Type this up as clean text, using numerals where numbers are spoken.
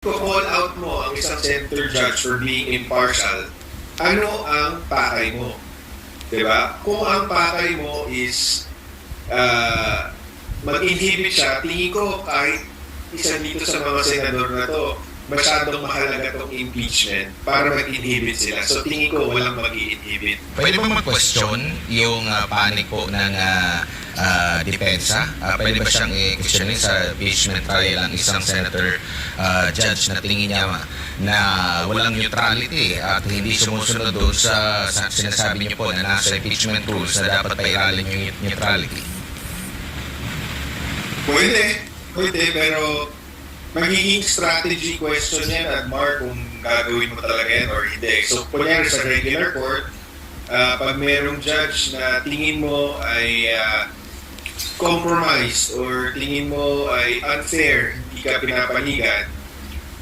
call out mo ang isang center judge for being impartial, ano ang pakay mo? Diba? Kung ang pakay mo is mag-inhibit siya, tingin ko kahit isa dito sa mga senador na to, masyadong mahalaga tong impeachment para mag-inhibit sila. So tingin ko walang mag-inhibit. Pwede ba mag-question yung panic po ng depensa? Pwede ba siyang i-questionin sa impeachment trial ang isang senator judge na tingin niya na walang neutrality at hindi sumusunod doon sa sinasabi niyo po na nasa impeachment rules na dapat pairalin yung neutrality? Pwede, pero magiging strategy question yan at Mark kung gagawin mo talaga yan or hindi. So, kunyari sa regular court, pag merong judge na tingin mo ay compromised or tingin mo ay unfair, hindi ka pinapanigan,